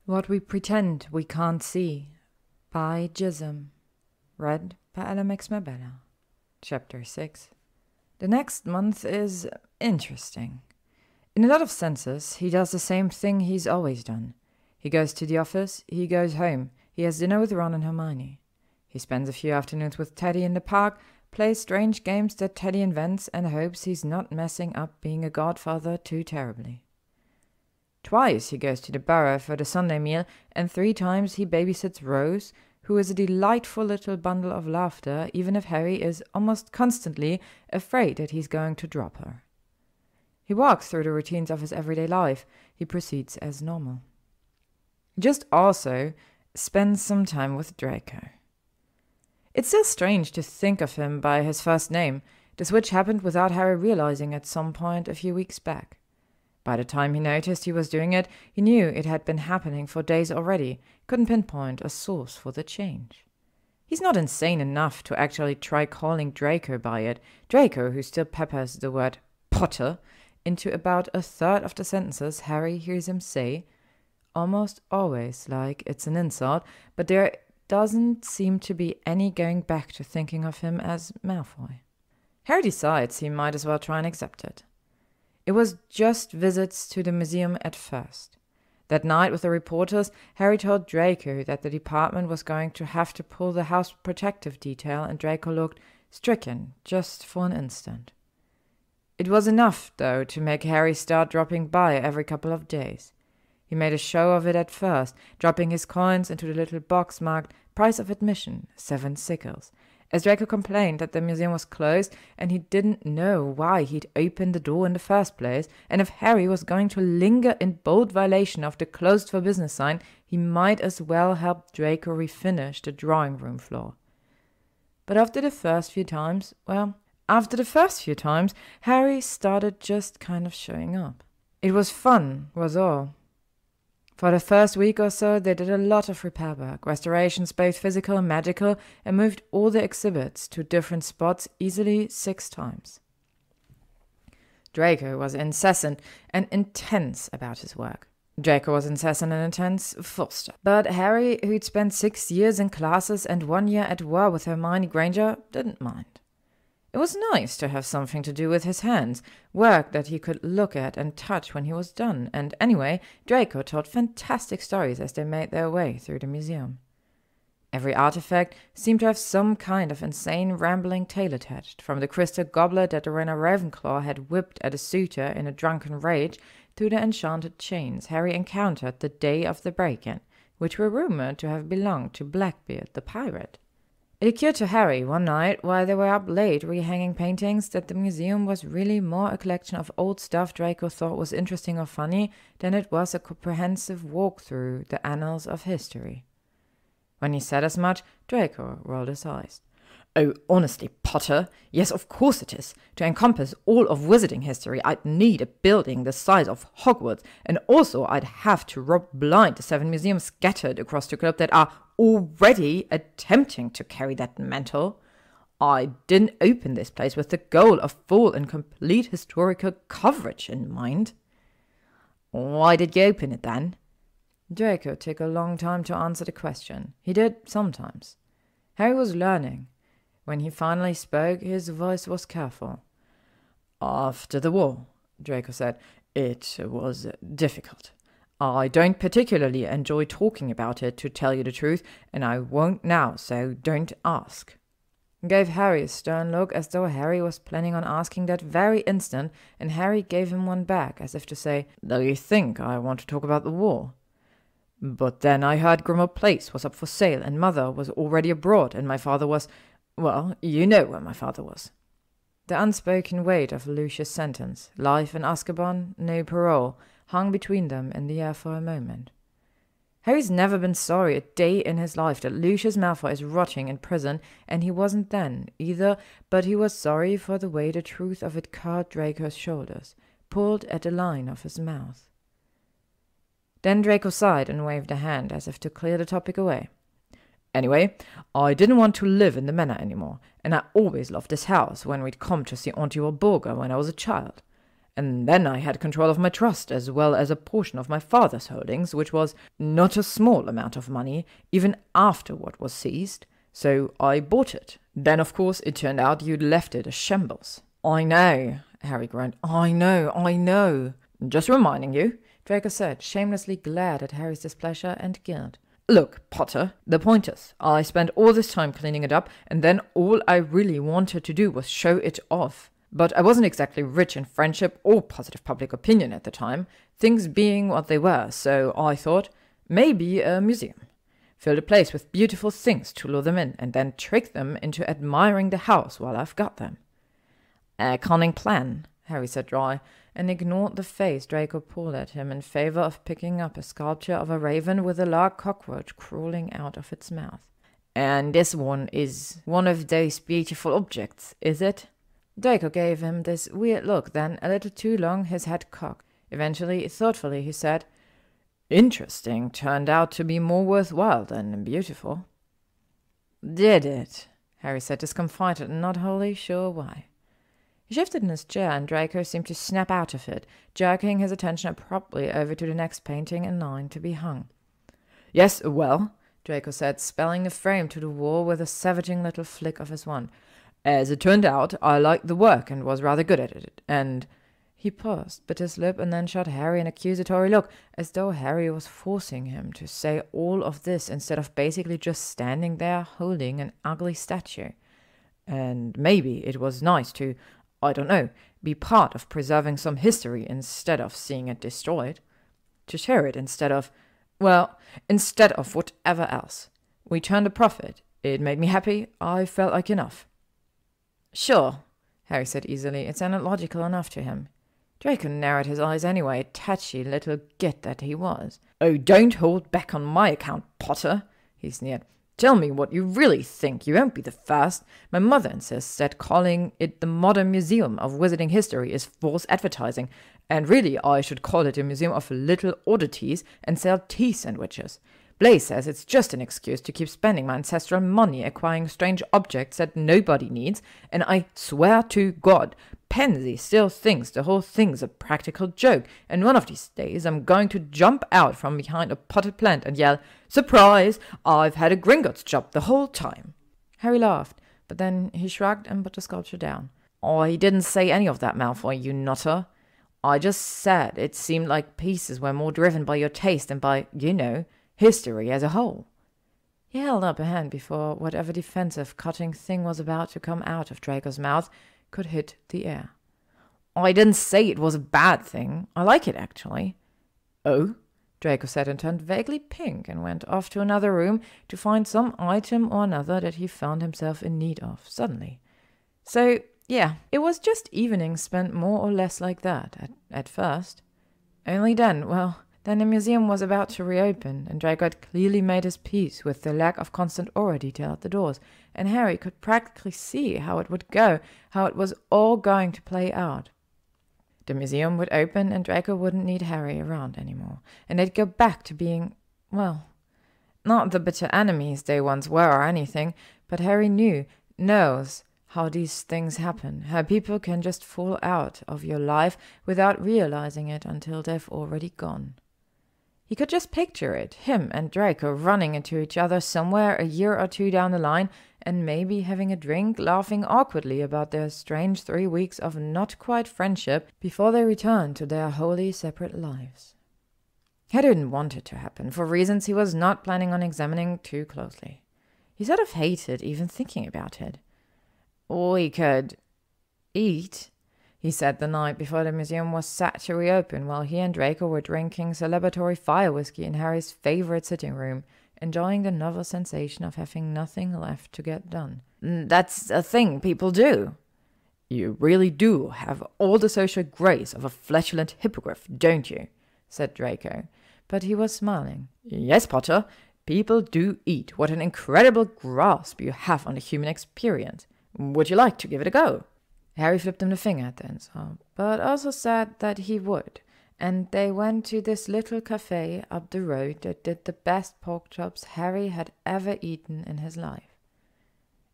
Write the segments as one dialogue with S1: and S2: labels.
S1: What We Pretend We Can't See by Gyzym. Read by LMX Mabella. Chapter 6. The next month is interesting. In a lot of senses, he does the same thing he's always done. He goes to the office, he goes home, he has dinner with Ron and Hermione. He spends a few afternoons with Teddy in the park, plays strange games that Teddy invents, and hopes he's not messing up being a godfather too terribly. Twice he goes to the borough for the Sunday meal, and 3 times he babysits Rose, who is a delightful little bundle of laughter, even if Harry is almost constantly afraid that he's going to drop her. He walks through the routines of his everyday life. He proceeds as normal. He just also spends some time with Draco. It's still strange to think of him by his first name. The switch happened without Harry realizing at some point a few weeks back. By the time he noticed he was doing it, he knew it had been happening for days already, couldn't pinpoint a source for the change. He's not insane enough to actually try calling Draco by it, Draco who still peppers the word Potter into about a third of the sentences Harry hears him say, almost always like it's an insult, but there doesn't seem to be any going back to thinking of him as Malfoy. Harry decides he might as well try and accept it. It was just visits to the museum at first. That night with the reporters, Harry told Draco that the department was going to have to pull the house protective detail, and Draco looked stricken just for an instant. It was enough, though, to make Harry start dropping by every couple of days. He made a show of it at first, dropping his coins into the little box marked Price of Admission, 7 sickles, as Draco complained that the museum was closed and he didn't know why he'd opened the door in the first place, and if Harry was going to linger in bold violation of the closed for business sign, he might as well help Draco refinish the drawing room floor. But after the first few times, Harry started just kind of showing up. It was fun, was all. For the first week or so, they did a lot of repair work, restorations both physical and magical, and moved all the exhibits to different spots easily 6 times. Draco was incessant and intense about his work. Draco was incessant and intense, full stop. But Harry, who'd spent 6 years in classes and 1 year at war with Hermione Granger, didn't mind. It was nice to have something to do with his hands, work that he could look at and touch when he was done, and anyway, Draco told fantastic stories as they made their way through the museum. Every artifact seemed to have some kind of insane rambling tale attached, from the crystal goblet that Rowena Ravenclaw had whipped at a suitor in a drunken rage, to the enchanted chains Harry encountered the day of the break-in, which were rumored to have belonged to Blackbeard the pirate. It occurred to Harry one night, while they were up late rehanging paintings, that the museum was really more a collection of old stuff Draco thought was interesting or funny than it was a comprehensive walk through the annals of history. When he said as much, Draco rolled his eyes. "Oh, honestly, Potter, yes, of course it is. To encompass all of wizarding history, I'd need a building the size of Hogwarts, and also I'd have to rob blind the 7 museums scattered across the globe that are already attempting to carry that mantle. I didn't open this place with the goal of full and complete historical coverage in mind." "Why did you open it, then?" Draco took a long time to answer the question. He did sometimes. Harry was learning. When he finally spoke, his voice was careful. "After the war," Draco said, "it was difficult. I don't particularly enjoy talking about it, to tell you the truth, and I won't now, so don't ask." He gave Harry a stern look, as though Harry was planning on asking that very instant, and Harry gave him one back, as if to say, "Do you think I want to talk about the war? But then I heard Grimmauld Place was up for sale, and Mother was already abroad, and my father was... well, you know where my father was." The unspoken weight of Lucius' sentence, life in Azkaban, no parole, hung between them in the air for a moment. Harry's never been sorry a day in his life that Lucius Malfoy is rotting in prison, and he wasn't then, either, but he was sorry for the way the truth of it curled Draco's shoulders, pulled at the line of his mouth. Then Draco sighed and waved a hand as if to clear the topic away. "Anyway, I didn't want to live in the manor anymore, and I always loved this house when we'd come to see Auntie Walburga when I was a child. And then I had control of my trust, as well as a portion of my father's holdings, which was not a small amount of money, even after what was seized. So I bought it. Then, of course, it turned out you'd left it a shambles." "I know," Harry groaned. I know. "Just reminding you," Draco said, shamelessly glad at Harry's displeasure and guilt. "Look, Potter, the point is, I spent all this time cleaning it up, and then all I really wanted to do was show it off. But I wasn't exactly rich in friendship or positive public opinion at the time, things being what they were, so I thought, maybe a museum. Fill the place with beautiful things to lure them in, and then trick them into admiring the house while I've got them." "A cunning plan," Harry said dry, and ignored the face Draco pulled at him in favor of picking up a sculpture of a raven with a large cockroach crawling out of its mouth. "And this one is one of those beautiful objects, is it?" Draco gave him this weird look, then, a little too long, his head cocked. Eventually, thoughtfully, he said, "Interesting turned out to be more worthwhile than beautiful." "Did it?" Harry said, discomfited and not wholly sure why. He shifted in his chair, and Draco seemed to snap out of it, jerking his attention abruptly over to the next painting in line to be hung. "Yes, well," Draco said, spelling the frame to the wall with a savaging little flick of his wand. "As it turned out, I liked the work and was rather good at it, and—" He paused, bit his lip, and then shot Harry an accusatory look, as though Harry was forcing him to say all of this instead of basically just standing there holding an ugly statue. And maybe it was nice to, I don't know, be part of preserving some history instead of seeing it destroyed. To share it instead of whatever else. We turned a profit. It made me happy. I felt like enough." "Sure," Harry said easily. It sounded logical enough to him. Draco narrowed his eyes anyway, tatchy little git that he was. "Oh, don't hold back on my account, Potter," he sneered. "Tell me what you really think. You won't be the first. My mother insists that calling it the Modern Museum of Wizarding History is false advertising, and really I should call it a museum of little oddities and sell tea sandwiches. Blaise says it's just an excuse to keep spending my ancestral money acquiring strange objects that nobody needs, and I swear to God, Pansy still thinks the whole thing's a practical joke, and one of these days I'm going to jump out from behind a potted plant and yell, 'Surprise! I've had a Gringotts job the whole time.'" Harry laughed, but then he shrugged and put the sculpture down. "I didn't say any of that, Malfoy, you nutter. I just said it seemed like pieces were more driven by your taste than by, history as a whole." He held up a hand before whatever defensive, cutting thing was about to come out of Draco's mouth could hit the air. "I didn't say it was a bad thing. I like it, actually." "Oh?" Draco said, and turned vaguely pink and went off to another room to find some item or another that he found himself in need of suddenly. So, yeah, it was just evenings spent more or less like that at first. Only then the museum was about to reopen, and Draco had clearly made his peace with the lack of constant aura detail at the doors, and Harry could practically see how it would go, how it was all going to play out. The museum would open, and Draco wouldn't need Harry around anymore, and they'd go back to being, not the bitter enemies they once were or anything, but Harry knows how these things happen, how people can just fall out of your life without realizing it until they've already gone. He could just picture it, him and Draco running into each other somewhere a year or two down the line, and maybe having a drink, laughing awkwardly about their strange 3 weeks of not-quite friendship before they returned to their wholly separate lives. He didn't want it to happen, for reasons he was not planning on examining too closely. He sort of hated even thinking about it. "We could eat," he said the night before the museum was set to reopen, while he and Draco were drinking celebratory fire whiskey in Harry's favorite sitting room, enjoying the novel sensation of having nothing left to get done. "That's a thing people do." "You really do have all the social grace of a flatulent hippogriff, don't you?" said Draco, but he was smiling. "Yes, Potter, people do eat. What an incredible grasp you have on the human experience. Would you like to give it a go?" Harry flipped him the finger at the insult, but also said that he would, and they went to this little cafe up the road that did the best pork chops Harry had ever eaten in his life.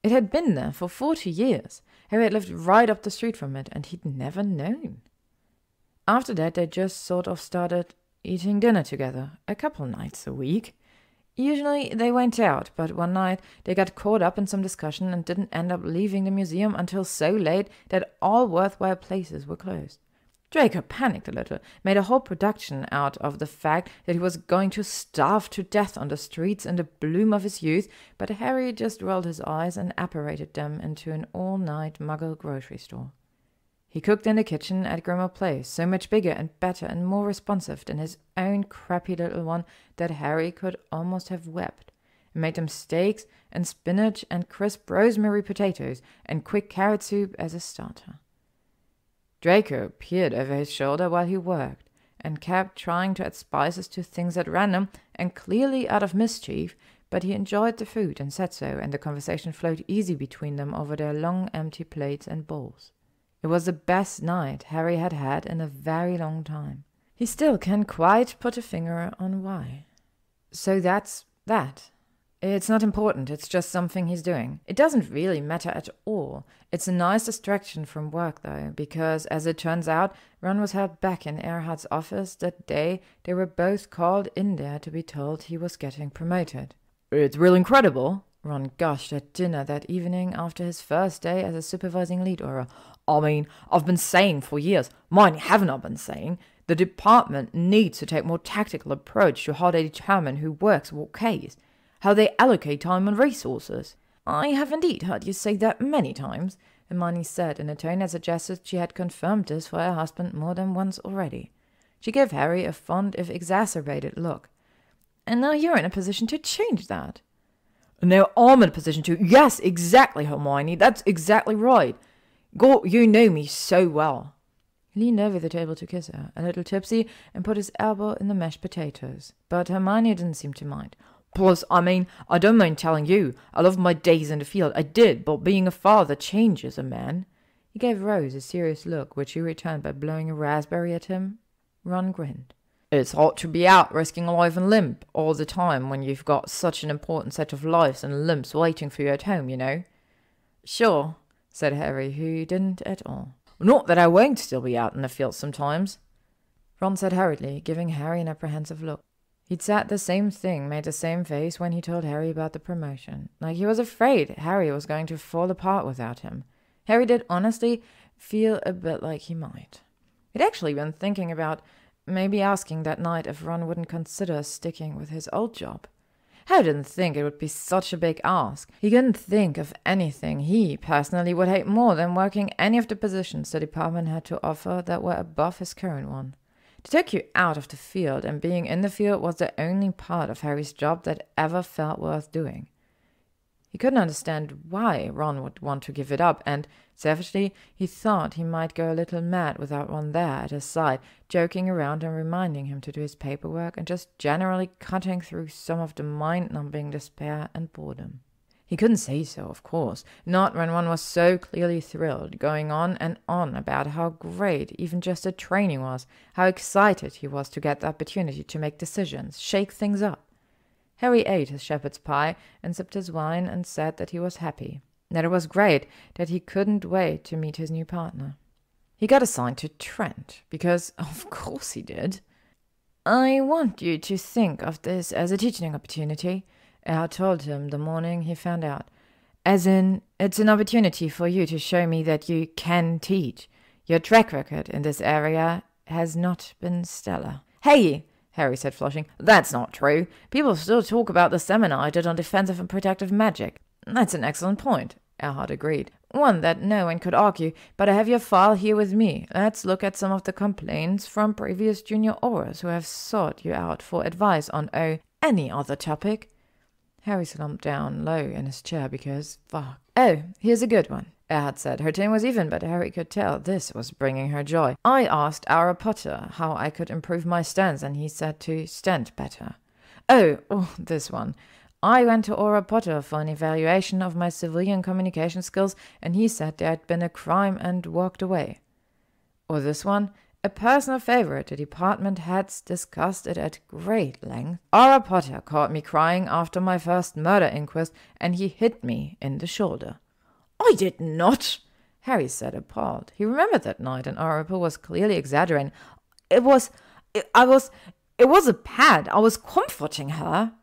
S1: It had been there for 40 years. Harry had lived right up the street from it, and he'd never known. After that, they just sort of started eating dinner together, a couple nights a week. Usually they went out, but one night they got caught up in some discussion and didn't end up leaving the museum until so late that all worthwhile places were closed. Draco panicked a little, made a whole production out of the fact that he was going to starve to death on the streets in the bloom of his youth, but Harry just rolled his eyes and apparated them into an all-night Muggle grocery store. He cooked in the kitchen at Grimmauld Place, so much bigger and better and more responsive than his own crappy little one that Harry could almost have wept, and made them steaks and spinach and crisp rosemary potatoes and quick carrot soup as a starter. Draco peered over his shoulder while he worked, and kept trying to add spices to things at random and clearly out of mischief, but he enjoyed the food and said so, and the conversation flowed easy between them over their long empty plates and bowls. It was the best night Harry had had in a very long time. He still can't quite put a finger on why. So that's that. It's not important, it's just something he's doing. It doesn't really matter at all. It's a nice distraction from work, though, because, as it turns out, Ron was held back in Erhard's office that day they were both called in there to be told he was getting promoted. "It's real incredible," Ron gushed at dinner that evening after his first day as a supervising lead Auror. "I mean, I've been saying for years, mine haven't I been saying, the department needs to take a more tactical approach to how they determine who works what case, how they allocate time and resources." "I have indeed heard you say that many times," Hermione said in a tone that suggested she had confirmed this for her husband more than once already. She gave Harry a fond, if exacerbated, look. "And now you're in a position to change that." "Now I'm in a position to—" "Yes, exactly, Hermione, that's exactly right. God, you know me so well." He leaned over the table to kiss her, a little tipsy, and put his elbow in the mashed potatoes. But Hermione didn't seem to mind. "Plus, I mean, I don't mind telling you, I loved my days in the field, I did, but being a father changes a man." He gave Rose a serious look, which she returned by blowing a raspberry at him. Ron grinned. "It's hard to be out risking life and limb all the time when you've got such an important set of lives and limbs waiting for you at home, you know." "Sure," said Harry, who didn't at all. "Not that I won't still be out in the field sometimes," Ron said hurriedly, giving Harry an apprehensive look. He'd said the same thing, made the same face when he told Harry about the promotion. Like he was afraid Harry was going to fall apart without him. Harry did honestly feel a bit like he might. He'd actually been thinking about maybe asking that night if Ron wouldn't consider sticking with his old job. Harry didn't think it would be such a big ask. He couldn't think of anything he personally would hate more than working any of the positions the department had to offer that were above his current one. They took you out of the field, and being in the field was the only part of Harry's job that ever felt worth doing. He couldn't understand why Ron would want to give it up, and, savagely, he thought he might go a little mad without Ron there at his side, joking around and reminding him to do his paperwork and just generally cutting through some of the mind-numbing despair and boredom. He couldn't say so, of course, not when one was so clearly thrilled, going on and on about how great even just the training was, how excited he was to get the opportunity to make decisions, shake things up. Harry ate his shepherd's pie and sipped his wine and said that he was happy, that it was great, that he couldn't wait to meet his new partner. He got assigned to Trent, because of course he did. "I want you to think of this as a teaching opportunity," Erhard told him the morning he found out. "As in, it's an opportunity for you to show me that you can teach. Your track record in this area has not been stellar." "Hey!" Harry said, flushing. "That's not true. People still talk about the seminar I did on defensive and protective magic." "That's an excellent point," Erhard agreed. "One that no one could argue, but I have your file here with me. Let's look at some of the complaints from previous junior Aurors who have sought you out for advice on, any other topic." Harry slumped down low in his chair because, fuck. "Oh, here's a good one," Erhard said. Her tone was even, but Harry could tell this was bringing her joy. "I asked our Potter how I could improve my stance, and he said to stand better." Oh, this one. "I went to Auror Potter for an evaluation of my civilian communication skills, and he said there had been a crime and walked away." Or this one. "A personal favorite, the department heads discussed it at great length. Auror Potter caught me crying after my first murder inquest, and he hit me in the shoulder." "I did not," Harry said, appalled. He remembered that night, and Auror was clearly exaggerating. It was a pad. I was comforting her."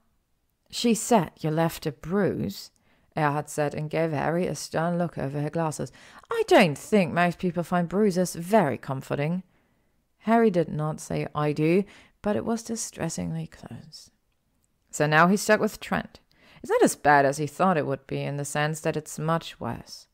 S1: "She said you left a bruise," Erhard said, and gave Harry a stern look over her glasses. "I don't think most people find bruises very comforting." Harry did not say "I do," but it was distressingly close. So now he's stuck with Trent. It's not as bad as he thought it would be, in the sense that it's much worse.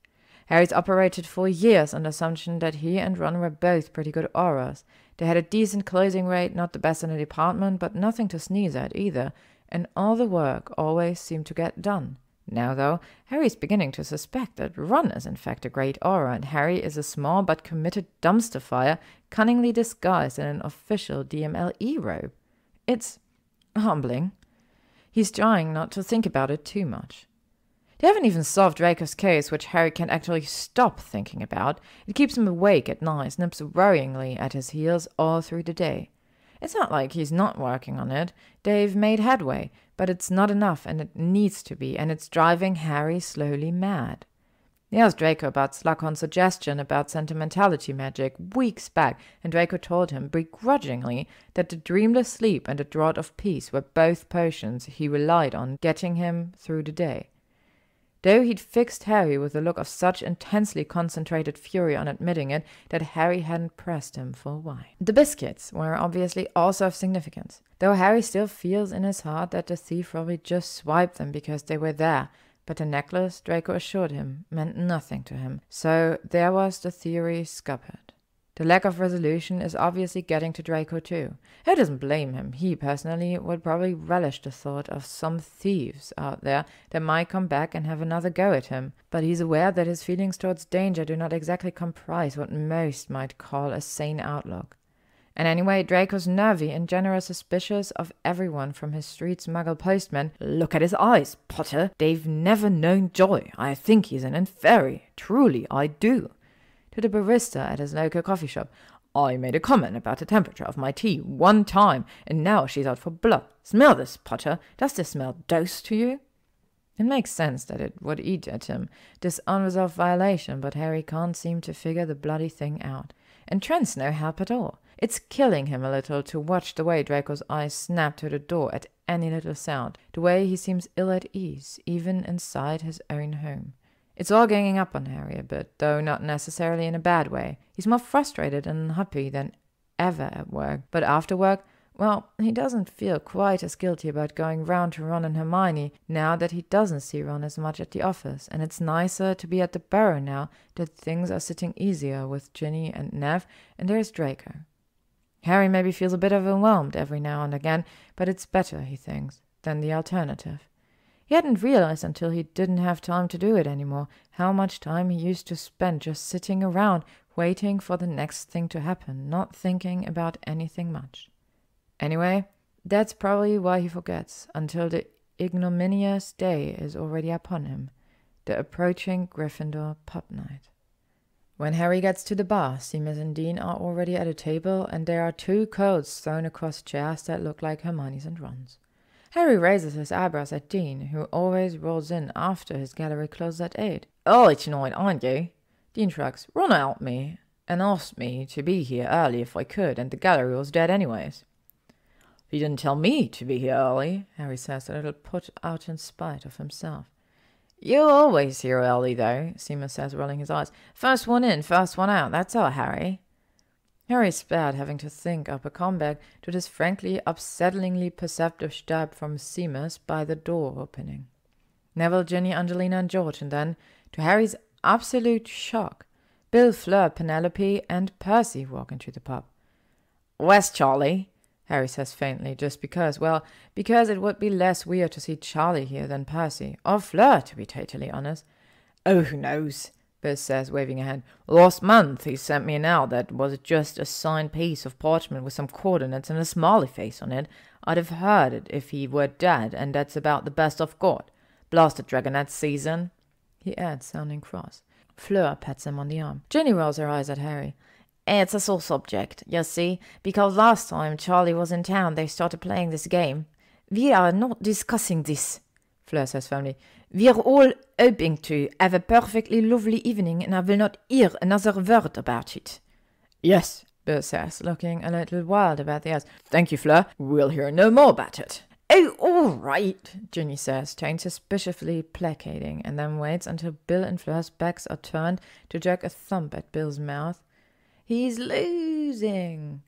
S1: Harry's operated for years on the assumption that he and Ron were both pretty good auras. They had a decent closing rate, not the best in the department, but nothing to sneeze at either, and all the work always seemed to get done. Now, though, Harry's beginning to suspect that Ron is in fact a great aura, and Harry is a small but committed dumpster fire, cunningly disguised in an official DMLE robe. It's humbling. He's trying not to think about it too much. They haven't even solved Draco's case, which Harry can't actually stop thinking about. It keeps him awake at night, nips worryingly at his heels all through the day. It's not like he's not working on it. They've made headway, but it's not enough, and it needs to be, and it's driving Harry slowly mad. He asked Draco about Slughorn's suggestion about sentimentality magic weeks back, and Draco told him begrudgingly that the dreamless sleep and the draught of peace were both potions he relied on getting him through the day. Though he'd fixed Harry with a look of such intensely concentrated fury on admitting it that Harry hadn't pressed him for why. The biscuits were obviously also of significance, though Harry still feels in his heart that the thief probably just swiped them because they were there, but the necklace, Draco assured him, meant nothing to him, so there was the theory scuppered. The lack of resolution is obviously getting to Draco too. He doesn't blame him. He personally would probably relish the thought of some thieves out there that might come back and have another go at him, but he's aware that his feelings towards danger do not exactly comprise what most might call a sane outlook. And anyway, Draco's nervy and generally suspicious of everyone from his street muggle postman. "Look at his eyes, Potter. They've never known joy. I think he's an inferi. Truly, I do." To the barista at his local coffee shop. "I made a comment about the temperature of my tea one time, and now she's out for blood. Smell this, Potter. Does this smell dose to you?" It makes sense that it would eat at him, this unresolved violation, but Harry can't seem to figure the bloody thing out. And Trent's no help at all. It's killing him a little to watch the way Draco's eyes snap to the door at any little sound, the way he seems ill at ease, even inside his own home. It's all ganging up on Harry a bit, though not necessarily in a bad way. He's more frustrated and unhappy than ever at work, but after work, well, he doesn't feel quite as guilty about going round to Ron and Hermione now that he doesn't see Ron as much at the office, and it's nicer to be at the Burrow now that things are sitting easier with Ginny and Nev, and there's Draco. Harry maybe feels a bit overwhelmed every now and again, but it's better, he thinks, than the alternative. He hadn't realized until he didn't have time to do it anymore how much time he used to spend just sitting around waiting for the next thing to happen, not thinking about anything much. Anyway, that's probably why he forgets, until the ignominious day is already upon him, the approaching Gryffindor pub night. When Harry gets to the bar, Seamus and Dean are already at a table, and there are 2 coats thrown across chairs that look like Hermione's and Ron's. Harry raises his eyebrows at Dean, who always rolls in after his gallery closes at 8. "Early tonight, aren't you?" Dean shrugs. "Ron helped me and asked me to be here early if I could, and the gallery was dead anyways." "He didn't tell me to be here early," Harry says, a little put out in spite of himself. "You're always here early, though," Seamus says, rolling his eyes. "First one in, first one out, that's all, Harry." Harry spared having to think up a comeback to this frankly upsettingly perceptive stab from Seamus by the door opening. Neville, Ginny, Angelina and George, and then, to Harry's absolute shock, Bill, Fleur, Penelope and Percy walk into the pub. "Where's Charlie?" Harry says faintly, just because it would be less weird to see Charlie here than Percy, or Fleur, to be totally honest. "Oh, who knows?" Bill says, waving a hand. "Last month he sent me an out that was just a signed piece of parchment with some coordinates and a smiley face on it. I'd have heard it if he were dead, and that's about the best I've got. Blasted Dragonette season," he adds, sounding cross. Fleur pats him on the arm. Ginny rolls her eyes at Harry. "It's a sore subject, you see, because last time Charlie was in town they started playing this game. We are not discussing this," Fleur says firmly. "We're all hoping to have a perfectly lovely evening, and I will not hear another word about it." "Yes," Bill says, looking a little wild about the eyes. Thank you, Fleur. We'll hear no more about it. Oh, all right, Ginny says, tone suspiciously placating, and then waits until Bill and Fleur's backs are turned to jerk a thumb at Bill's mouth. He's losing.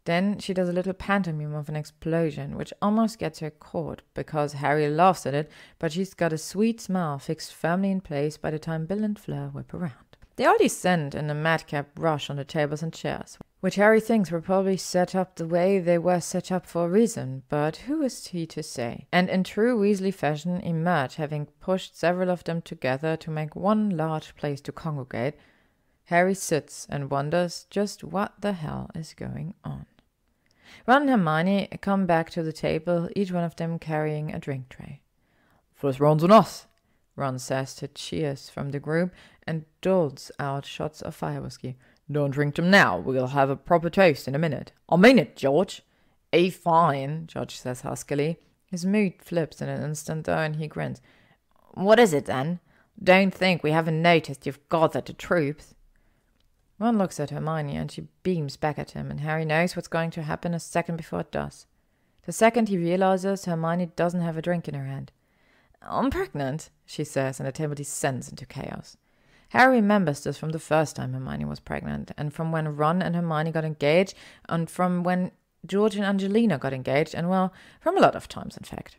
S1: Then she does a little pantomime of an explosion, which almost gets her caught, because Harry laughs at it, but she's got a sweet smile fixed firmly in place by the time Bill and Fleur whip around. They all descend in a madcap rush on the tables and chairs, which Harry thinks were probably set up the way they were set up for a reason, but who is he to say? And in true Weasley fashion emerge, having pushed several of them together to make one large place to congregate. Harry sits and wonders just what the hell is going on. Ron and Hermione come back to the table, each one of them carrying a drink tray. First round's on us, Ron says to cheers from the group and doles out shots of fire whiskey. Don't drink them now. We'll have a proper toast in a minute. I mean it, George. Fine, George says huskily. His mood flips in an instant, though, and he grins. What is it, then? Don't think we haven't noticed you've gathered the troops. Ron looks at Hermione, and she beams back at him, and Harry knows what's going to happen a second before it does. The second he realizes Hermione doesn't have a drink in her hand. I'm pregnant, she says, and the table descends into chaos. Harry remembers this from the first time Hermione was pregnant, and from when Ron and Hermione got engaged, and from when George and Angelina got engaged, and, well, from a lot of times, in fact.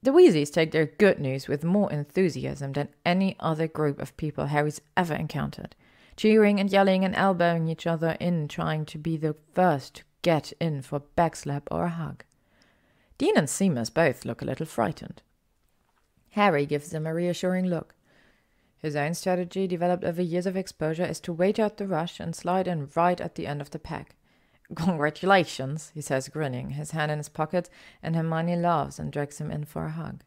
S1: The Weasleys take their good news with more enthusiasm than any other group of people Harry's ever encountered, cheering and yelling and elbowing each other in, trying to be the first to get in for a backslap or a hug. Dean and Seamus both look a little frightened. Harry gives them a reassuring look. His own strategy, developed over years of exposure, is to wait out the rush and slide in right at the end of the pack. Congratulations, he says, grinning, his hand in his pocket, and Hermione laughs and drags him in for a hug.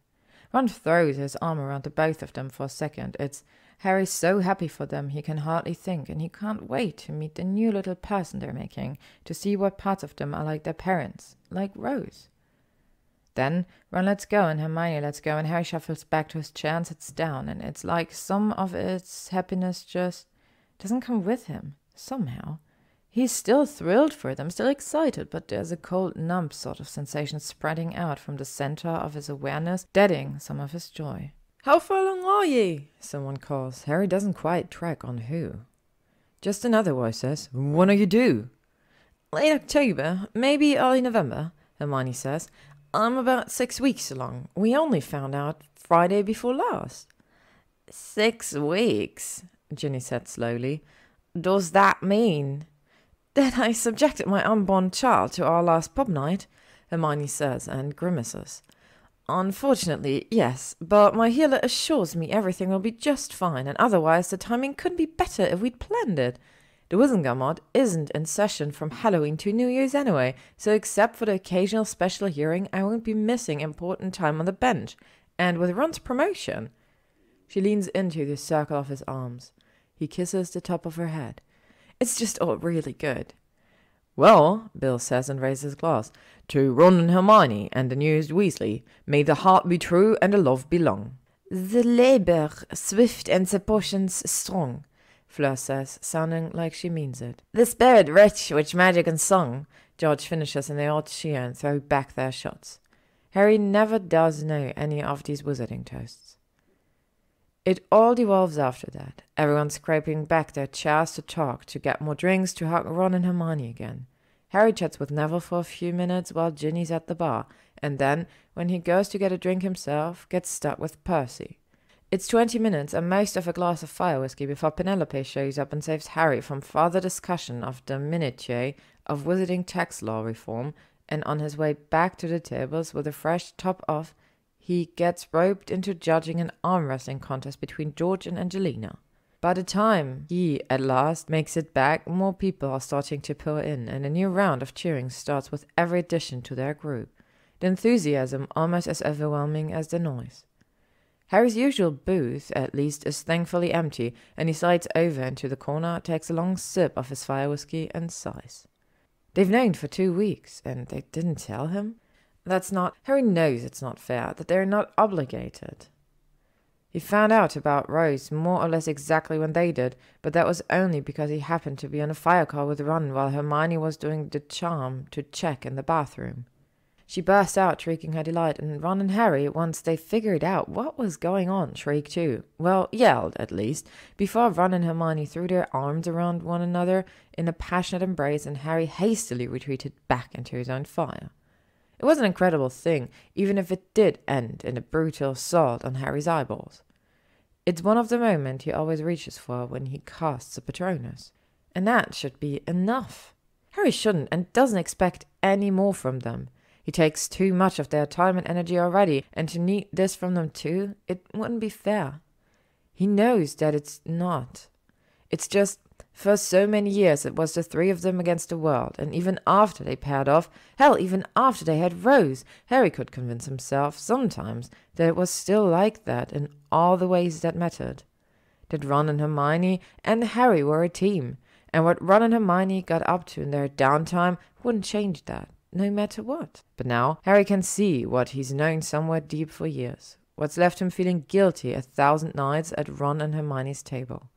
S1: Ron throws his arm around the both of them for a second. It's Harry's so happy for them he can hardly think, and he can't wait to meet the new little person they're making, to see what parts of them are like their parents, like Rose. Then Ron lets go and Hermione lets go, and Harry shuffles back to his chair and sits down, and it's like some of its happiness just doesn't come with him, somehow. He's still thrilled for them, still excited, but there's a cold, numb sort of sensation spreading out from the center of his awareness, deadening some of his joy. How far along are ye? Someone calls. Harry doesn't quite track on who. Just another voice says, When are you due? Late October, maybe early November, Hermione says. I'm about 6 weeks along. We only found out Friday before last. 6 weeks, Ginny said slowly. Does that mean that I subjected my unborn child to our last pub night? Hermione says, and grimaces. Unfortunately, yes, but my healer assures me everything will be just fine, and otherwise the timing couldn't be better if we'd planned it. The Wizengamot isn't in session from Halloween to New Year's anyway, so except for the occasional special hearing, I won't be missing important time on the bench. And with Ron's promotion... She leans into the circle of his arms. He kisses the top of her head. It's just all really good. Well, Bill says and raises his glass, to Ron and Hermione and the newest Weasley, may the heart be true and the love be long. The labour swift and the potions strong, Fleur says, sounding like she means it. The spirit rich with magic and song, George finishes, and they all cheer and throw back their shots. Harry never does know any of these wizarding toasts. It all devolves after that, everyone scraping back their chairs to talk, to get more drinks, to hug Ron and Hermione again. Harry chats with Neville for a few minutes while Ginny's at the bar, and then, when he goes to get a drink himself, gets stuck with Percy. It's 20 minutes and most of a glass of fire whiskey before Penelope shows up and saves Harry from further discussion of the minutiae of wizarding tax law reform, and on his way back to the tables with a fresh top off, he gets roped into judging an arm wrestling contest between George and Angelina. By the time he, at last, makes it back, more people are starting to pour in, and a new round of cheering starts with every addition to their group, the enthusiasm almost as overwhelming as the noise. Harry's usual booth, at least, is thankfully empty, and he slides over into the corner, takes a long sip of his fire whiskey, and sighs. They've known for 2 weeks, and they didn't tell him? Harry knows it's not fair, that they're not obligated. He found out about Rose more or less exactly when they did, but that was only because he happened to be on a fire call with Ron while Hermione was doing the charm to check in the bathroom. She burst out shrieking her delight, and Ron and Harry, once they figured out what was going on, shrieked too. Well, yelled, at least, before Ron and Hermione threw their arms around one another in a passionate embrace, and Harry hastily retreated back into his own fire. It was an incredible thing, even if it did end in a brutal assault on Harry's eyeballs. It's one of the moments he always reaches for when he casts a Patronus. And that should be enough. Harry shouldn't and doesn't expect any more from them. He takes too much of their time and energy already, and to need this from them too, it wouldn't be fair. He knows that it's not. It's just, for so many years it was the three of them against the world, and even after they paired off, hell, even after they had Rose, Harry could convince himself, sometimes, that it was still like that in all the ways that mattered. That Ron and Hermione and Harry were a team, and what Ron and Hermione got up to in their downtime wouldn't change that, no matter what. But now, Harry can see what he's known somewhere deep for years, what's left him feeling guilty 1,000 nights at Ron and Hermione's table.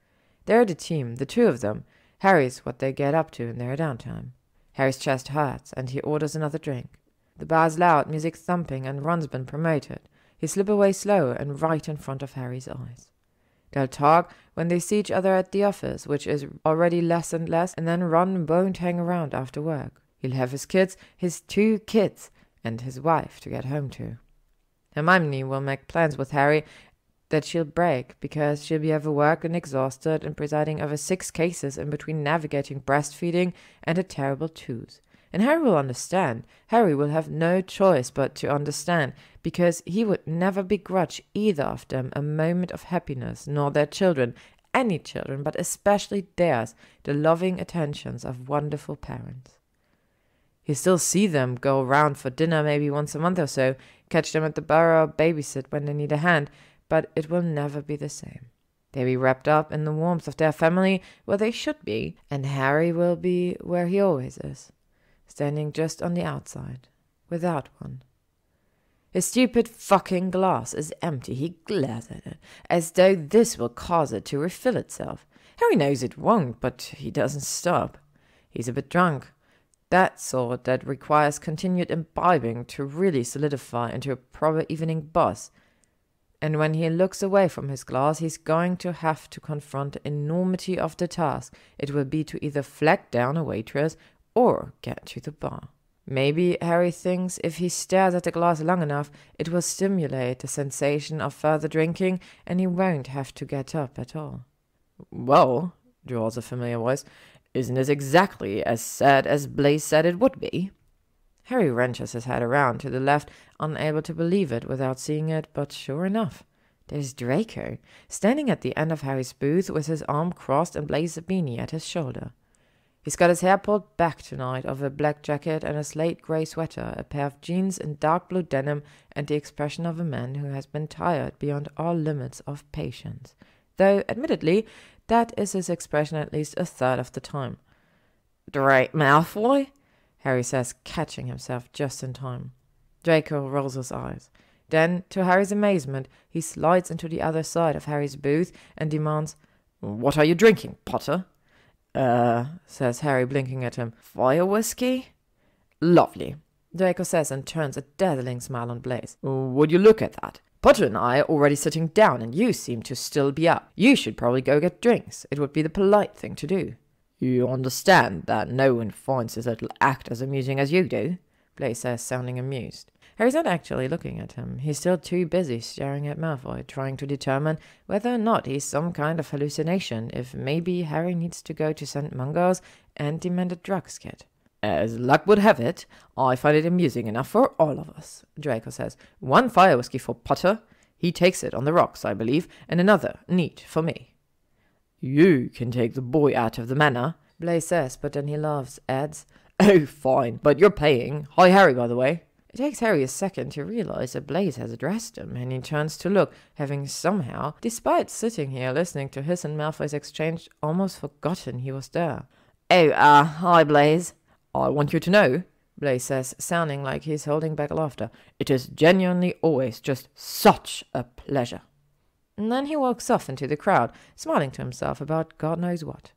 S1: They're the team, the two of them. Harry's what they get up to in their downtime. Harry's chest hurts, and he orders another drink. The bar's loud, music thumping, and Ron's been promoted. He slip away slow and right in front of Harry's eyes. They'll talk when they see each other at the office, which is already less and less, and then Ron won't hang around after work. He'll have his kids, his 2 kids, and his wife to get home to. Hermione will make plans with Harry that she'll break, because she'll be overworked and exhausted and presiding over 6 cases in between navigating breastfeeding and a terrible tooth. And Harry will understand. Harry will have no choice but to understand, because he would never begrudge either of them a moment of happiness, nor their children, any children, but especially theirs, the loving attentions of wonderful parents. He'll still see them, go around for dinner maybe once a month or so, catch them at the bar or babysit when they need a hand, but it will never be the same. They'll be wrapped up in the warmth of their family where they should be, and Harry will be where he always is, standing just on the outside, without one. His stupid fucking glass is empty. He glares at it, as though this will cause it to refill itself. Harry knows it won't, but he doesn't stop. He's a bit drunk. That sort that requires continued imbibing to really solidify into a proper evening buzz. And when he looks away from his glass, he's going to have to confront the enormity of the task. It will be to either flag down a waitress or get to the bar. Maybe Harry thinks if he stares at the glass long enough, it will stimulate the sensation of further drinking, and he won't have to get up at all. "Well," drawls a familiar voice, "isn't this exactly as sad as Blaise said it would be?" Harry wrenches his head around to the left, unable to believe it without seeing it, but sure enough, there's Draco, standing at the end of Harry's booth with his arm crossed and Blaise's beanie at his shoulder. He's got his hair pulled back tonight over a black jacket and a slate grey sweater, a pair of jeans in dark blue denim, and the expression of a man who has been tired beyond all limits of patience. Though, admittedly, that is his expression at least a third of the time. "Draco Malfoy?" Harry says, catching himself just in time. Draco rolls his eyes. Then, to Harry's amazement, he slides into the other side of Harry's booth and demands, "What are you drinking, Potter?" Says Harry, blinking at him. "Fire whiskey?" "Lovely," Draco says, and turns a dazzling smile on Blaise. "Would you look at that? Potter and I are already sitting down, and you seem to still be up. You should probably go get drinks. It would be the polite thing to do." "You understand that no one finds this little act as amusing as you do?" Blaise says, sounding amused. Harry's not actually looking at him. He's still too busy staring at Malfoy, trying to determine whether or not he's some kind of hallucination, if maybe Harry needs to go to St. Mungo's and demand a drugs kit. "As luck would have it, I find it amusing enough for all of us," Draco says. "1 fire whiskey for Potter. He takes it on the rocks, I believe, and another, neat, for me." "You can take the boy out of the manor," Blaise says, but then he laughs, adds, "Oh, fine, but you're paying. Hi, Harry, by the way." It takes Harry a second to realize that Blaise has addressed him, and he turns to look, having somehow, despite sitting here listening to his and Malfoy's exchange, almost forgotten he was there. "Oh, hi, Blaise. I want you to know," Blaise says, sounding like he's holding back laughter, "it is genuinely always just such a pleasure." And then he walks off into the crowd, smiling to himself about God knows what.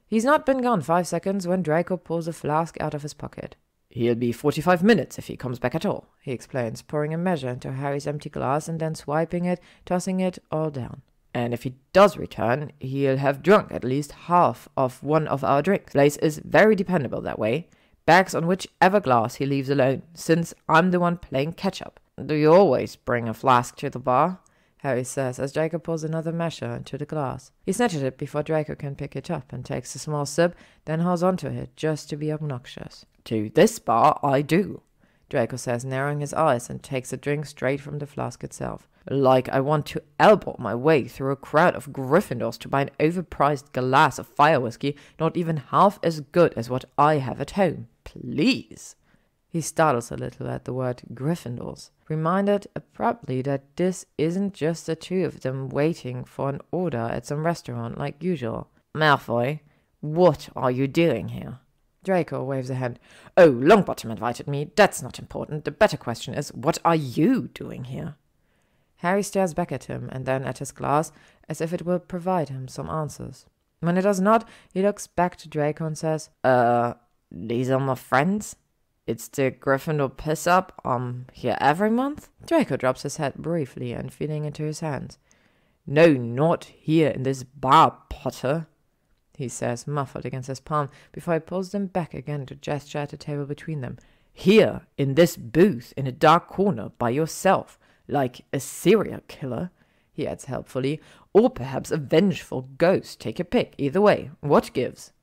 S1: He's not been gone 5 seconds when Draco pulls a flask out of his pocket. "He'll be 45 minutes if he comes back at all," he explains, pouring a measure into Harry's empty glass and then swiping it, tossing it all down. "And if he does return, he'll have drunk at least half of one of our drinks. The place is very dependable that way. Bags on whichever glass he leaves alone, since I'm the one playing catch-up." "Do you always bring a flask to the bar?" Harry says as Draco pulls another measure into the glass. He snatches it before Draco can pick it up and takes a small sip, then holds onto it just to be obnoxious. "To this bar I do," Draco says, narrowing his eyes, and takes a drink straight from the flask itself. "Like I want to elbow my way through a crowd of Gryffindors to buy an overpriced glass of fire whiskey not even half as good as what I have at home. Please." He startles a little at the word Gryffindors, reminded abruptly that this isn't just the two of them waiting for an order at some restaurant like usual. "Malfoy, what are you doing here?" Draco waves a hand. "Oh, Longbottom invited me. That's not important. The better question is, what are you doing here?" Harry stares back at him and then at his glass, as if it will provide him some answers. When it does not, he looks back to Draco and says, These are my friends? It's the Gryffindor piss-up. Here every month?" Draco drops his head briefly and feeling into his hands. "No, not here in this bar, Potter," he says, muffled against his palm, before he pulls them back again to gesture at the table between them. "Here, in this booth, in a dark corner, by yourself, like a serial killer," he adds helpfully, "or perhaps a vengeful ghost. Take a pick. Either way, what gives?"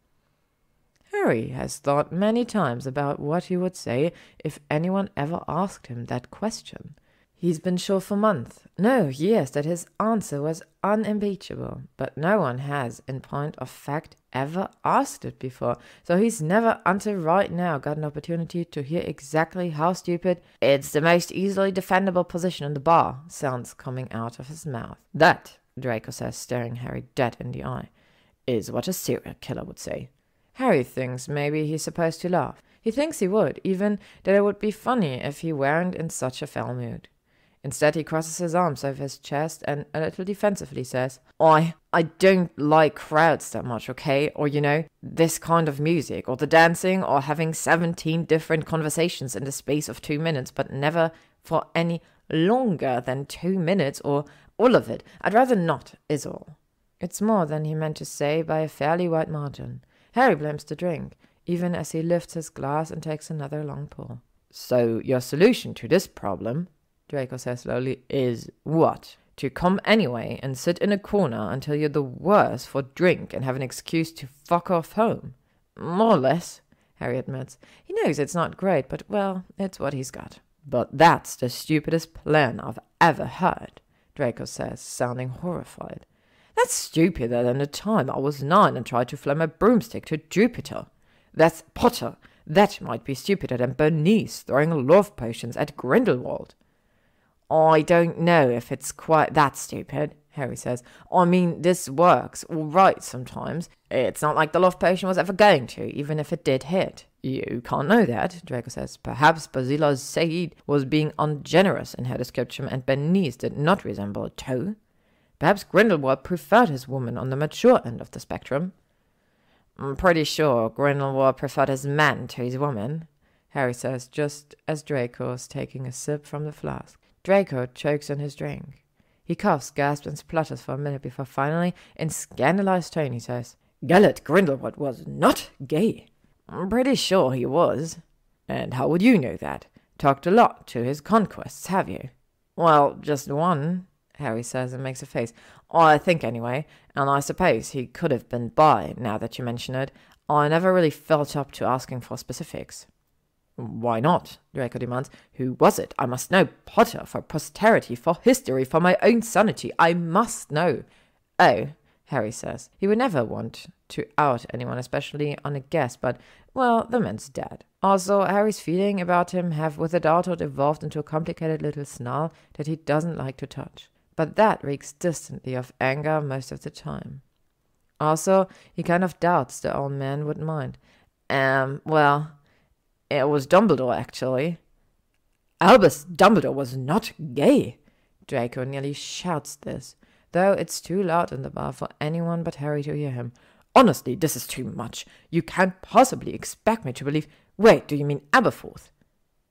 S1: Harry has thought many times about what he would say if anyone ever asked him that question. He's been sure for months, no, years, that his answer was unimpeachable, but no one has, in point of fact, ever asked it before, so he's never until right now got an opportunity to hear exactly how stupid "it's the most easily defendable position in the bar" sounds coming out of his mouth. "That," Draco says, staring Harry dead in the eye, "is what a serial killer would say." Harry thinks maybe he's supposed to laugh. He thinks he would, even that it would be funny if he weren't in such a foul mood. Instead, he crosses his arms over his chest and a little defensively says, I don't like crowds that much, okay? Or, this kind of music, or the dancing, or having 17 different conversations in the space of 2 minutes, but never for any longer than 2 minutes, or all of it. I'd rather not, is all." It's more than he meant to say by a fairly wide margin. Harry blames the drink, even as he lifts his glass and takes another long pull. "So your solution to this problem," Draco says slowly, "is what? To come anyway and sit in a corner until you're the worse for drink and have an excuse to fuck off home?" "More or less," Harry admits. He knows it's not great, but, well, it's what he's got. "But that's the stupidest plan I've ever heard," Draco says, sounding horrified. "That's stupider than the time I was 9 and tried to fly my broomstick to Jupiter. That's Potter. That might be stupider than Bernice throwing love potions at Grindelwald." "I don't know if it's quite that stupid," Harry says. "I mean, this works all right sometimes. It's not like the love potion was ever going to, even if it did hit." "You can't know that," Draco says. "Perhaps Basila Said was being ungenerous in her description, and Bernice did not resemble a toe. Perhaps Grindelwald preferred his woman on the mature end of the spectrum." "I'm pretty sure Grindelwald preferred his man to his woman," Harry says, just as Draco is taking a sip from the flask. Draco chokes on his drink. He coughs, gasps, and splutters for a minute before finally, in scandalized tone, he says, "Gellert Grindelwald was not gay." "I'm pretty sure he was." "And how would you know that? Talked a lot to his conquests, have you?" "Well, just one," Harry says and makes a face. "I think anyway, and I suppose he could have been bi, now that you mention it. I never really felt up to asking for specifics." "Why not?" Draco demands. "Who was it? I must know. Potter, for posterity, for history, for my own sanity. I must know." "Oh," Harry says. He would never want to out anyone, especially on a guest, but, well, the man's dead. Also, Harry's feeling about him have with adulthood evolved into a complicated little snarl that he doesn't like to touch. But that reeks distantly of anger most of the time. Also, he kind of doubts the old man would mind. Well, it was Dumbledore, actually." "Albus Dumbledore was not gay!" Draco nearly shouts this. though it's too loud in the bar for anyone but Harry to hear him. "Honestly, this is too much. You can't possibly expect me to believe—" "Wait, do you mean Aberforth?"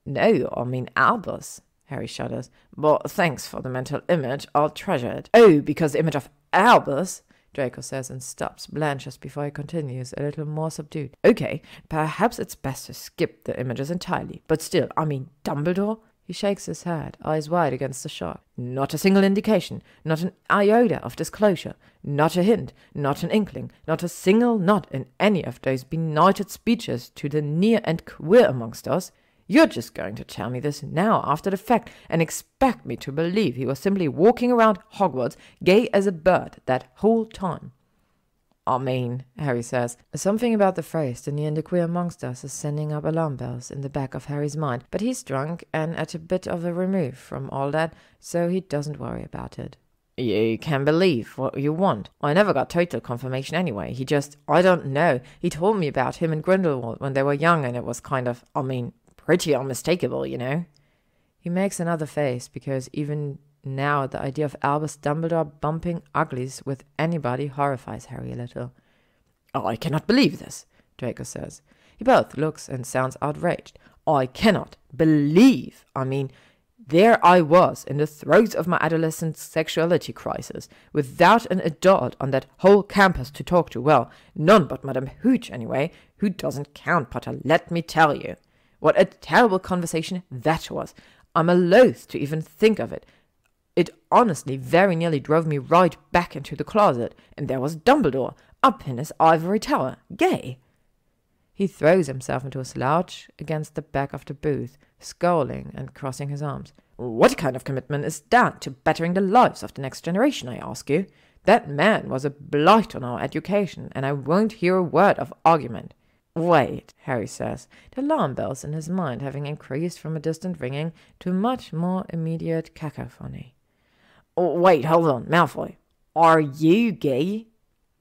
S1: "No, I mean Albus." Harry shudders. "But thanks for the mental image. I'll treasure it." "Oh, because the image of Albus," Draco says, and stops, blanches before he continues, a little more subdued. "Okay, perhaps it's best to skip the images entirely. But still, I mean, Dumbledore?" He shakes his head, eyes wide against the shock. "Not a single indication, not an iota of disclosure, not a hint, not an inkling, not a single nod in any of those benighted speeches to the near and queer amongst us. You're just going to tell me this now after the fact and expect me to believe he was simply walking around Hogwarts gay as a bird that whole time." "I mean," Harry says, something about the phrase "the near and the queer amongst us" is sending up alarm bells in the back of Harry's mind, but he's drunk and at a bit of a remove from all that, so he doesn't worry about it. "You can believe what you want. I never got total confirmation anyway. He just, I don't know, he told me about him and Grindelwald when they were young, and it was kind of, pretty unmistakable, you know." He makes another face, because even now the idea of Albus Dumbledore bumping uglies with anybody horrifies Harry a little. "I cannot believe this," Draco says. He both looks and sounds outraged. "I cannot believe. There I was, in the throes of my adolescent sexuality crisis, without an adult on that whole campus to talk to. Well, none but Madame Hooch, anyway, who doesn't count, Potter, let me tell you. What a terrible conversation that was. I'm loath to even think of it. It honestly very nearly drove me right back into the closet, and there was Dumbledore, up in his ivory tower, gay." He throws himself into a slouch against the back of the booth, scowling and crossing his arms. "What kind of commitment is that to bettering the lives of the next generation, I ask you? That man was a blight on our education, and I won't hear a word of argument." "Wait," Harry says, the alarm bells in his mind having increased from a distant ringing to much more immediate cacophony. "Wait, hold on, Malfoy. Are you gay?"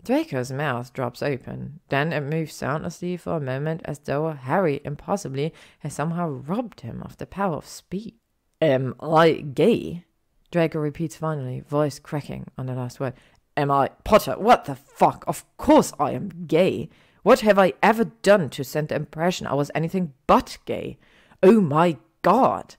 S1: Draco's mouth drops open. Then it moves soundlessly for a moment, as though Harry impossibly has somehow robbed him of the power of speech. "Am I gay?" Draco repeats finally, voice cracking on the last word. "Am I? Potter, what the fuck? Of course I am gay. What have I ever done to send the impression I was anything but gay? Oh my God,"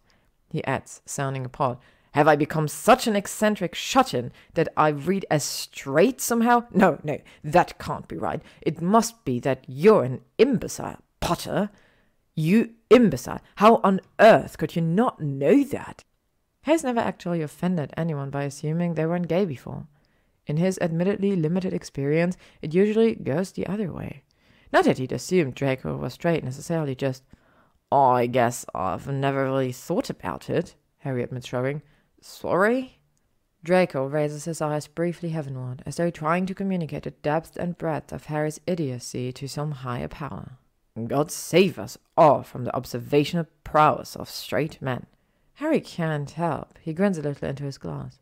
S1: he adds, sounding appalled. "Have I become such an eccentric shut-in that I read as straight somehow? No, that can't be right. It must be that you're an imbecile, Potter. You imbecile. How on earth could you not know that?" Harry's never actually offended anyone by assuming they weren't gay before. In his admittedly limited experience, it usually goes the other way. Not that he'd assumed Draco was straight necessarily, just, "I guess I've never really thought about it," Harry admits, shrugging. "Sorry?" Draco raises his eyes briefly heavenward, as though trying to communicate the depth and breadth of Harry's idiocy to some higher power. "God save us all from the observational prowess of straight men." Harry can't help. He grins a little into his glass.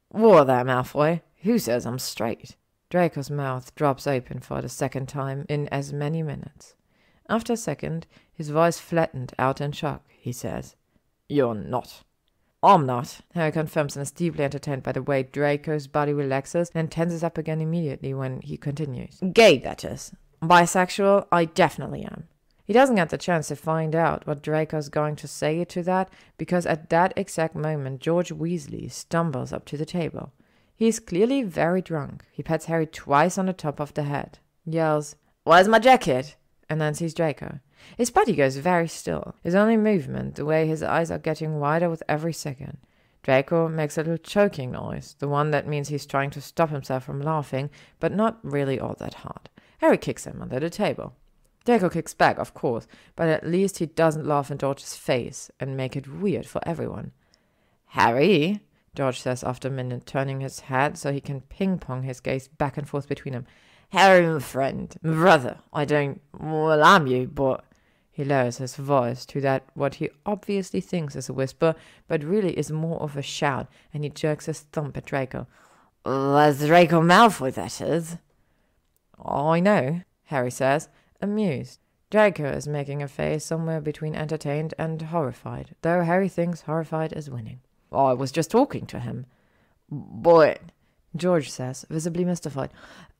S1: "Whoa there, Malfoy. Who says I'm straight?" Draco's mouth drops open for the second time in as many minutes. After a second, his voice flattened out in shock, he says, "You're not." "I'm not," Harry confirms, and is deeply entertained by the way Draco's body relaxes and tenses up again immediately when he continues. "Gay, that is. Bisexual, I definitely am." He doesn't get the chance to find out what Draco's going to say to that, because at that exact moment George Weasley stumbles up to the table. He is clearly very drunk. He pats Harry twice on the top of the head, yells, "Where's my jacket?" and then sees Draco. His body goes very still, his only movement the way his eyes are getting wider with every second. Draco makes a little choking noise, the one that means he's trying to stop himself from laughing, but not really all that hard. Harry kicks him under the table. Draco kicks back, of course, but at least he doesn't laugh in George's face and make it weird for everyone. "Harry," George says after a minute, turning his head so he can ping-pong his gaze back and forth between them. "Harry, my friend, my brother, I'm you, but..." He lowers his voice to that what he obviously thinks is a whisper, but really is more of a shout, and he jerks his thumb at Draco. "That's Draco Malfoy, that is." "I know," Harry says, amused. Draco is making a face somewhere between entertained and horrified, though Harry thinks horrified is winning. "I was just talking to him." "But..." George says, visibly mystified.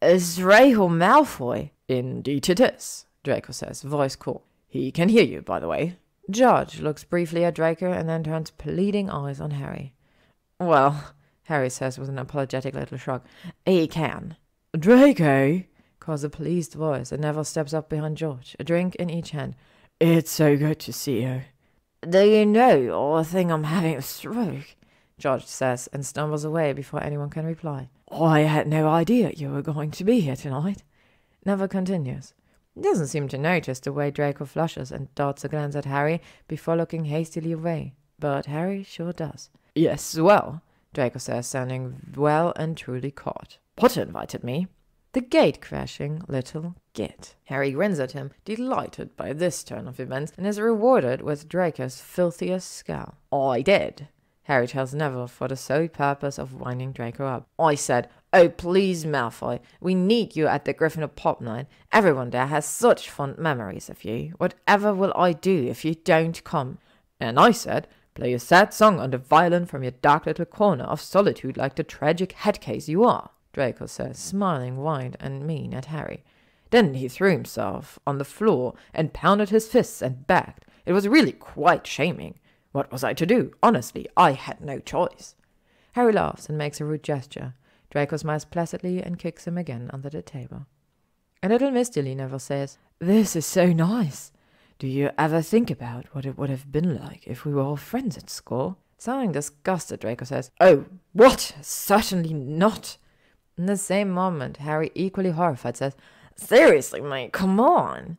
S1: It's Draco Malfoy. Indeed it is, Draco says, voice cool. He can hear you, by the way. George looks briefly at Draco and then turns pleading eyes on Harry. Well, Harry says with an apologetic little shrug, he can. Draco, calls a pleased voice, and Neville steps up behind George, a drink in each hand. It's so good to see you. Do you know or think I'm having a stroke? George says, and stumbles away before anyone can reply. I had no idea you were going to be here tonight. Neville continues. He doesn't seem to notice the way Draco flushes and darts a glance at Harry before looking hastily away, but Harry sure does. Yes, well, Draco says, sounding well and truly caught. Potter invited me. The gate-crashing little git. Harry grins at him, delighted by this turn of events, and is rewarded with Draco's filthiest scowl. I did, Harry tells Neville for the sole purpose of winding Draco up. I said, oh, please, Malfoy, we need you at the Gryffindor pop night. Everyone there has such fond memories of you. Whatever will I do if you don't come? And I said, play a sad song on the violin from your dark little corner of solitude like the tragic headcase you are, Draco says, smiling wide and mean at Harry. Then he threw himself on the floor and pounded his fists and begged. It was really quite shaming. What was I to do? Honestly, I had no choice. Harry laughs and makes a rude gesture. Draco smiles placidly and kicks him again under the table. A little mistily, Neville says, This is so nice. Do you ever think about what it would have been like if we were all friends at school? Sounding disgusted, Draco says, Oh, what? Certainly not. In the same moment, Harry, equally horrified, says, Seriously, mate, come on.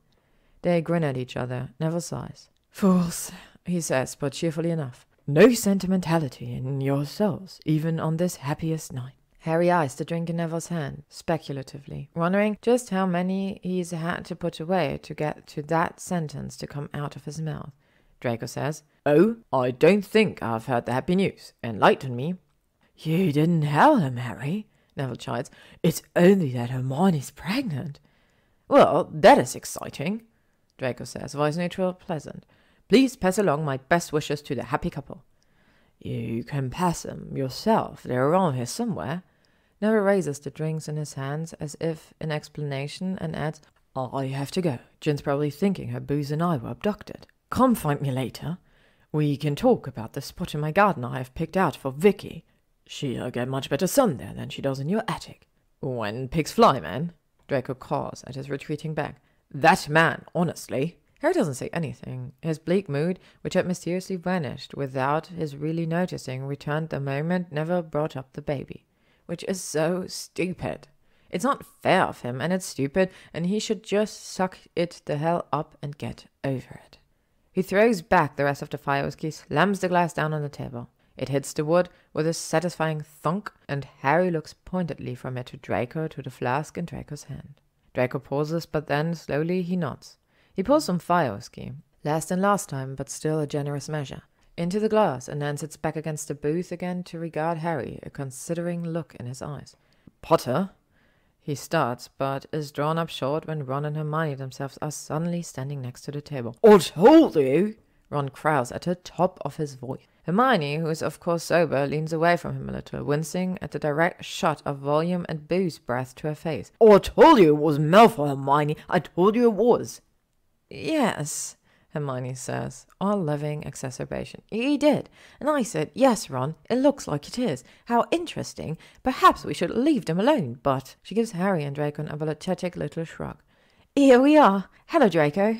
S1: They grin at each other. Neville sighs. Fools, he says, but cheerfully enough. No sentimentality in your souls, even on this happiest night. Harry eyes the drink in Neville's hand, speculatively, wondering just how many he's had to put away to get to that sentence to come out of his mouth. Draco says, Oh, I don't think I've heard the happy news. Enlighten me. You didn't tell him, Harry, Neville chides. It's only that Hermione's pregnant. Well, that is exciting, Draco says, voice neutral, pleasant. Please pass along my best wishes to the happy couple. You can pass them yourself. They're around here somewhere. Neville raises the drinks in his hands as if in explanation and adds, I have to go. Gin's probably thinking her booze and I were abducted. Come find me later. We can talk about the spot in my garden I have picked out for Vicky. She'll get much better sun there than she does in your attic. When pigs fly, man. Draco caws at his retreating back. That man, honestly. Harry doesn't say anything. His bleak mood, which had mysteriously vanished without his really noticing, returned the moment Neville brought up the baby. Which is so stupid. It's not fair of him, and it's stupid, and he should just suck it the hell up and get over it. He throws back the rest of the fire whiskey, slams the glass down on the table. It hits the wood with a satisfying thunk, and Harry looks pointedly from it to Draco to the flask in Draco's hand. Draco pauses, but then slowly he nods. He pours some fire whiskey, less than last time, but still a generous measure, into the glass, and then sits back against the booth again to regard Harry, a considering look in his eyes. Potter? He starts, but is drawn up short when Ron and Hermione themselves are suddenly standing next to the table. I told you! Ron growls at the top of his voice. Hermione, who is of course sober, leans away from him a little, wincing at the direct shot of volume and booze breath to her face. I told you it was Malfoy, Hermione. I told you it was. Yes, Hermione says, all loving exacerbation. He did. And I said, yes, Ron, it looks like it is. How interesting. Perhaps we should leave them alone, but... She gives Harry and Draco an apologetic little shrug. Here we are. Hello, Draco.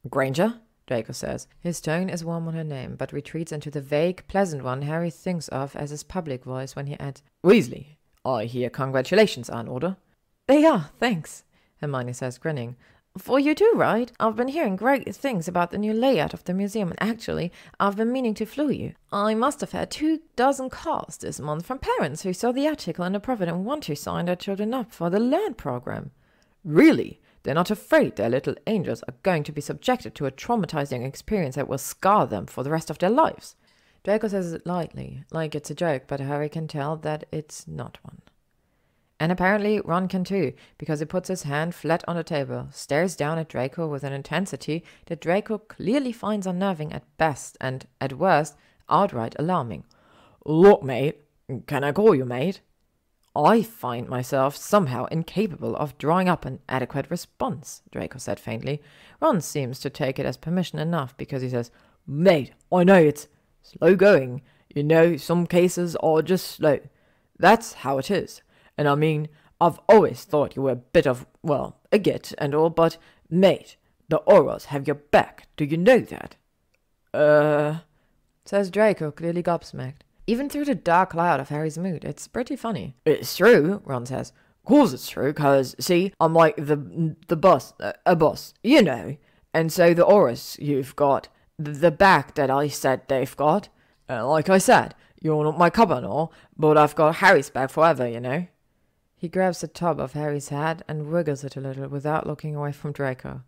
S1: Granger, Draco says. His tone is warm on her name, but retreats into the vague, pleasant one Harry thinks of as his public voice when he adds, Weasley, I hear congratulations are in order. They are, thanks, Hermione says, grinning. For you too, right? I've been hearing great things about the new layout of the museum, and actually, I've been meaning to flu you. I must have had 24 calls this month from parents who saw the article in the Prophet and want to sign their children up for the Learn program. Really? They're not afraid their little angels are going to be subjected to a traumatizing experience that will scar them for the rest of their lives. Draco says it lightly, like it's a joke, but Harry can tell that it's not one. And apparently Ron can too, because he puts his hand flat on the table, stares down at Draco with an intensity that Draco clearly finds unnerving at best and, at worst, outright alarming. Look, mate. Can I call you mate? I find myself somehow incapable of drawing up an adequate response, Draco said faintly. Ron seems to take it as permission enough because he says, Mate, I know it's slow going. You know, some cases are just slow. That's how it is. And I mean, I've always thought you were a bit of, well, a git and all, but, mate, the Auras have your back. Do you know that? Says Draco, clearly gobsmacked. Even through the dark cloud of Harry's mood, it's pretty funny. It's true, Ron says. Of course it's true, 'cause, see, I'm like the boss, a boss, you know. And so the Auras you've got, the back that I said they've got, like I said, you're not my cub and all, but I've got Harry's back forever, you know. He grabs the top of Harry's hat and wiggles it a little without looking away from Draco.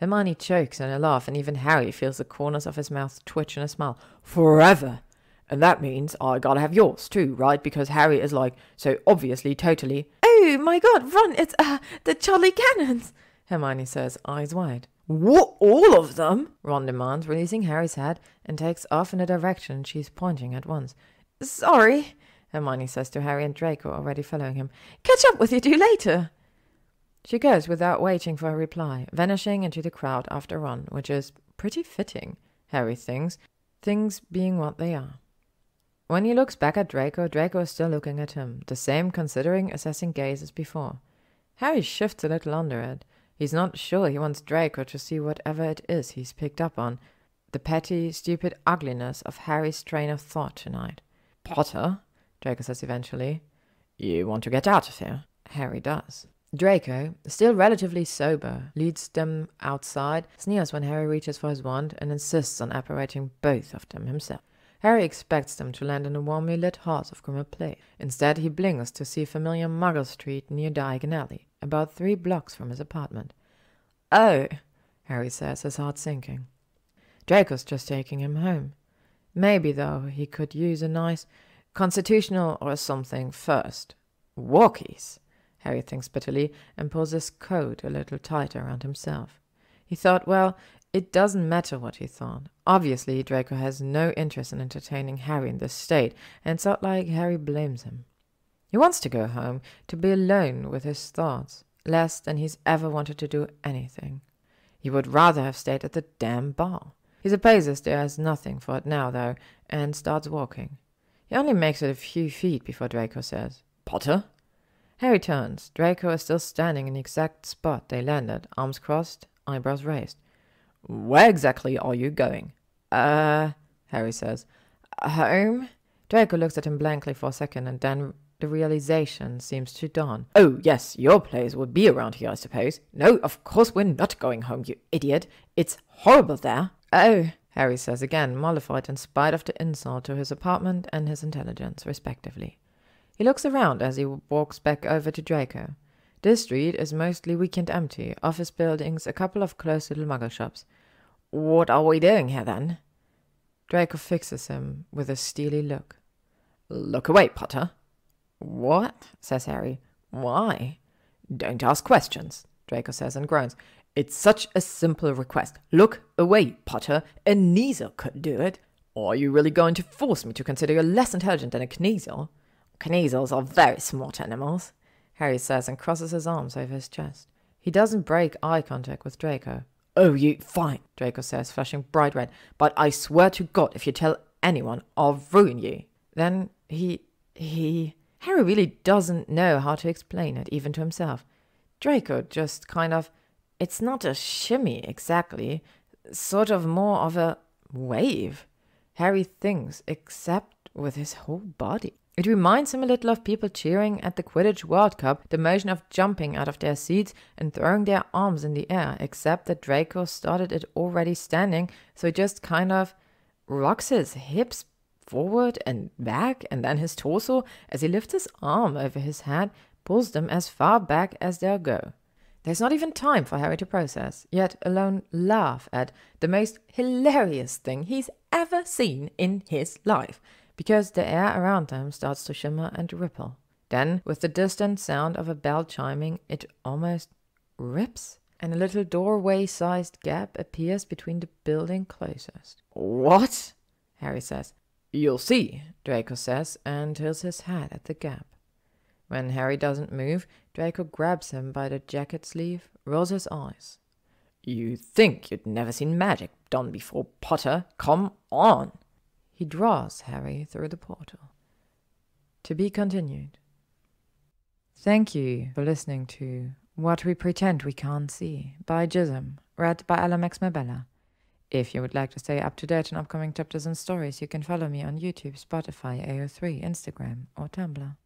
S1: Hermione chokes in a laugh, and even Harry feels the corners of his mouth twitch in a smile. Forever! And that means I gotta have yours too, right? Because Harry is like, so obviously totally... Oh my god, Ron, it's, the Charlie Cannons! Hermione says, eyes wide. What, all of them? Ron demands, releasing Harry's hat and takes off in a direction she's pointing at once. Sorry, Hermione says to Harry and Draco, already following him. Catch up with you two later. She goes without waiting for a reply, vanishing into the crowd after Ron, which is pretty fitting, Harry thinks, things being what they are. When he looks back at Draco, Draco is still looking at him, the same considering, assessing gaze as before. Harry shifts a little under it. He's not sure he wants Draco to see whatever it is he's picked up on, the petty, stupid ugliness of Harry's train of thought tonight. Potter, Draco says eventually, you want to get out of here? Harry does. Draco, still relatively sober, leads them outside, sneers when Harry reaches for his wand, and insists on apparating both of them himself. Harry expects them to land in a warmly lit heart of Grimmauld Place. Instead, he blinks to see familiar Muggle Street near Diagon Alley, about 3 blocks from his apartment. Oh, Harry says, his heart sinking. Draco's just taking him home. Maybe, though, he could use a nice constitutional or something first. Walkies, Harry thinks bitterly, and pulls his coat a little tighter around himself. He thought, well, it doesn't matter what he thought. Obviously, Draco has no interest in entertaining Harry in this state, and it's not like Harry blames him. He wants to go home, to be alone with his thoughts, less than he's ever wanted to do anything. He would rather have stayed at the damn bar. He supposes there is nothing for it now, though, and starts walking. He only makes it a few feet before Draco says, Potter? Harry turns. Draco is still standing in the exact spot they landed, arms crossed, eyebrows raised. Where exactly are you going? Harry says. Home? Draco looks at him blankly for a second, and then the realization seems to dawn. Oh, yes, your place would be around here, I suppose. No, of course we're not going home, you idiot. It's horrible there. Oh, Harry says again, mollified in spite of the insult to his apartment and his intelligence, respectively. He looks around as he walks back over to Draco. This street is mostly weekend empty, office buildings, a couple of close little Muggle shops. What are we doing here, then? Draco fixes him with a steely look. Look away, Potter. What? Says Harry. Why? Don't ask questions, Draco says and groans. It's such a simple request. Look away, Potter. A Kneasel could do it. Are you really going to force me to consider you less intelligent than a Kneasel? Kneasels are very smart animals, Harry says and crosses his arms over his chest. He doesn't break eye contact with Draco. Oh, you fine, Draco says, flushing bright red. But I swear to God, if you tell anyone, I'll ruin you. Then Harry really doesn't know how to explain it, even to himself. Draco just kind of, it's not a shimmy exactly, sort of more of a wave. Harry thinks, except with his whole body. It reminds him a little of people cheering at the Quidditch World Cup, the motion of jumping out of their seats and throwing their arms in the air, except that Draco started it already standing, so he just kind of rocks his hips forward and back, and then his torso, as he lifts his arm over his head, pulls them as far back as they'll go. There's not even time for Harry to process, yet alone laugh at the most hilarious thing he's ever seen in his life, because the air around them starts to shimmer and ripple. Then, with the distant sound of a bell chiming, it almost rips, and a little doorway-sized gap appears between the building closest. What? Harry says. You'll see, Draco says, and tilts his head at the gap. When Harry doesn't move, Draco grabs him by the jacket sleeve, rolls his eyes. You think you'd never seen magic done before, Potter? Come on! He draws Harry through the portal. To be continued. Thank you for listening to What We Pretend We Can't See by Gyzym, read by Alamex Mabella. If you would like to stay up to date on upcoming chapters and stories, you can follow me on YouTube, Spotify, AO3, Instagram, or Tumblr.